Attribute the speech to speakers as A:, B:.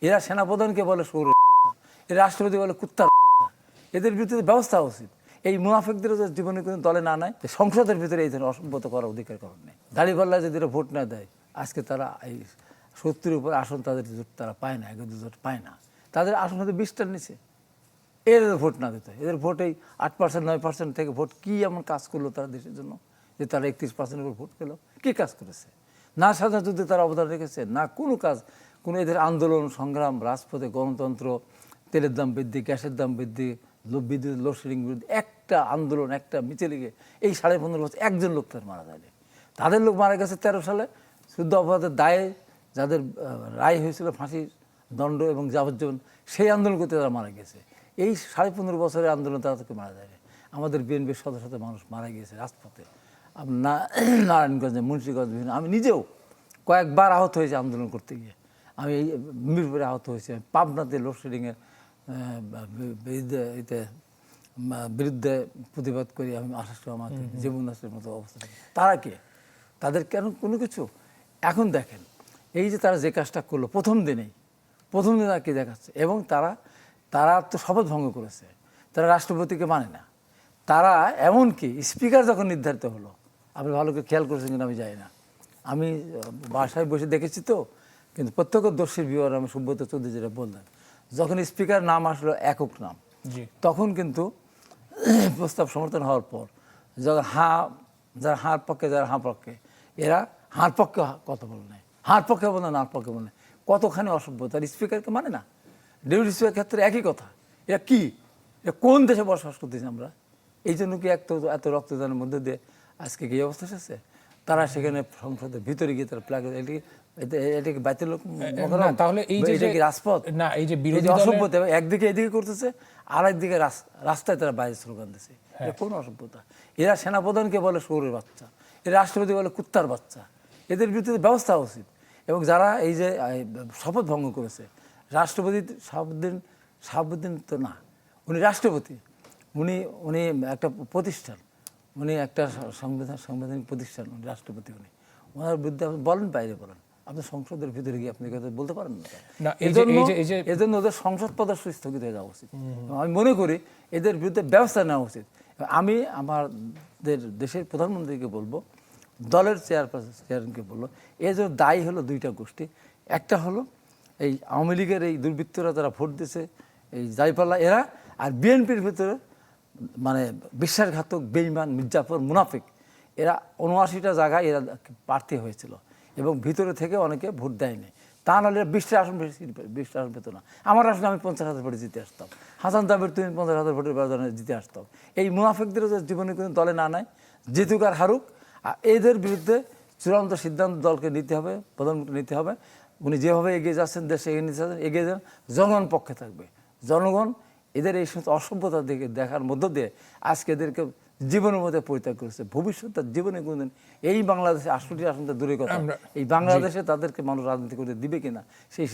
A: এরা সেনাপ্রধানকে বলে সৌর, এরা রাষ্ট্রপতি বলে কুত্তার, এদের বিরুদ্ধে ব্যবস্থা উচিত। এই মুনাফিকদের জীবনে কোনো দলে না নেয়, সংসদের ভিতরে এই ধরনের অসভ্যতা করার অধিকার কারণ নেই। দাঁড়িপাল্লা যদি এরা ভোট না দেয়, আজকে তারা এই 70-এর উপর আসন তাদের তারা পায় না, 1-2 পায় না, তাদের আসন হয়তো 20টার নিচে। এদের ভোট না দিতে, এদের ভোট এই 8%, 9% থেকে ভোট কি এমন কাজ করলো তারা দেশের জন্য যে তারা 31%-এর উপর ভোট পেল? কি কাজ করেছে? না স্বাধীনতা যুদ্ধে তারা অবদান রেখেছে, না কোনো কাজ, কোনো এদের আন্দোলন সংগ্রাম, রাজপথে গণতন্ত্র, তেলের দাম বৃদ্ধি, গ্যাসের দাম বৃদ্ধি, বিদ্যুৎ লোডশেডিং বিরুদ্ধে একটা আন্দোলন, একটা মিছিলে গিয়ে এই 15.5 বছর একজন লোক তার মারা যায়নি। তাদের লোক মারা গেছে 13 সালে যুদ্ধ অপরাধের দায়ে, যাদের রায় হয়েছিল ফাঁসির দণ্ড এবং যাবজ্জীবন, সেই আন্দোলন করতে তারা মারা গেছে। এই 15.5 বছরের আন্দোলন তাদেরকে মারা যায়। আমাদের বিএনপির শত শত মানুষ মারা গিয়েছে রাজপথে, নারায়ণগঞ্জে, মুন্সিগঞ্জে, বিভিন্ন, আমি নিজেও কয়েকবার আহত হয়েছি আন্দোলন করতে গিয়ে। আমি এই মিরপুরে আহত হয়েছি, আমি পাবনাতে লোডশেডিংয়ের বিরুদ্ধে প্রতিবাদ করি, আমি আশাস আমাকে জীবন নাশের মতো অবস্থা। তারা কে? তাদের কেন কোনো কিছু? এখন দেখেন এই যে তারা যে কাজটা করলো প্রথম দিনে কি দেখাচ্ছে, এবং তারা তো শপথ ভঙ্গ করেছে, তারা রাষ্ট্রপতিকে মানে না। তারা এমনকি স্পিকার যখন নির্ধারিত হলো, আপনি ভালো করে খেয়াল করেছেন কিনা আমি জানি না, আমি বাসায় বসে দেখেছি তো, কিন্তু প্রত্যক্ষদর্শীর বিবরণ আমি সুব্রত চৌধুরী যেটা বললেন, যখন স্পিকার নাম আসলো একক নাম, তখন কিন্তু প্রস্তাব সমর্থন হওয়ার পর যখন যারা হাঁর পক্ষে, যারা হাঁ পক্ষে, এরা হাঁর পক্ষে কথা বলে নেয়, হাঁর পক্ষে বলে না, হাঁর পক্ষে বলে, কতখানি অসভ্যতা। স্পিকারকে মানে না, ডেপুটি স্পিকার ক্ষেত্রে একই কথা। এরা কি, এটা কোন দেশে বসবাস করতেছি আমরা? এই জন্য কি এত রক্তদানের মধ্যে দিয়ে আজকে কি অবস্থা এসেছে? তারা সেখানে সংসদের ভিতরে গিয়ে তারা প্লাগ, এটা কি বাতিল লোক,
B: তাহলে এই যে
A: রাজপথ
B: না, এই যে বিরোধী
A: অসভ্যতা, একদিকে এদিকে করতেছে, আর একদিকে রাস্তায় তারা বাইরে স্লোগান দিচ্ছে। এটা কোন অসভ্যতা? এরা সেনাপ্রধানকে বলে সৌরের বাচ্চা, এরা রাষ্ট্রপতি বলে কুত্তার বাচ্চা, এদের বিরুদ্ধে ব্যবস্থা উচিত। এবং যারা এই যে শপথ ভঙ্গ করেছে, রাষ্ট্রপতি শাহাবুদ্দিন তো না, উনি রাষ্ট্রপতি, উনি একটা প্রতিষ্ঠান, উনি একটা সাংবিধানিক প্রতিষ্ঠান, উনি রাষ্ট্রপতি, ওনার বিরুদ্ধে আপনি বলেন, বাইরে বলেন, আপনি সংসদের ভিতরে গিয়ে আপনি বলতে পারেন না। এই জন্য ওদের সংসদ সদস্য স্থগিত হয়ে যাওয়া উচিত। আমি মনে করি এদের বিরুদ্ধে ব্যবস্থা নেওয়া উচিত। আমি আমাদের দেশের প্রধানমন্ত্রীকে বলবো, দলের চেয়ারম্যানকে বলবো, এর জন্য দায়ী হলো 2টা গোষ্ঠী। একটা হলো এই আওয়ামী লীগের এই দুর্বৃত্তরা, যারা ভোট দিয়েছে, এই দাঁড়িপাল্লা এরা, আর বিএনপির ভিতরে মানে বিশ্বাসঘাতক, বেঈমান, মির্জাফর, মুনাফিক, এরা 79টা জায়গায় এরা প্রার্থী হয়েছিল এবং ভিতরে থেকে অনেকে ভোট দেয়নি। তা নাহলে 20টা আসন 20টা আসন পেত না। আমার আসলে আমি 50,000 ভোটে জিতে আসতাম, হাসান তাবির তুমি 50,000 ভোটের ব্যবধানে জিতে আসতাম। এই মুনাফিকদের জীবনে কোনো দলে না নেয়, জিতুক আর হারুক, এদের বিরুদ্ধে চূড়ান্ত সিদ্ধান্ত দলকে নিতে হবে, প্রধানমন্ত্রী নিতে হবে। উনি যেভাবে এগিয়ে যাচ্ছেন, দেশে এগিয়ে যান, জনগণ পক্ষে থাকবে। জনগণ এদের এই সমস্ত অসভ্যতা দেখার মধ্য দিয়ে আজকে এদেরকে জীবনের মধ্যে পরিত্যাগ করেছে। ভবিষ্যৎ জীবনে কোনদিন এই বাংলাদেশে 68টি আসন দূরের কথা, এই বাংলাদেশে তাদেরকে মানুষ রাজনীতি করতে দিবে কিনা সেই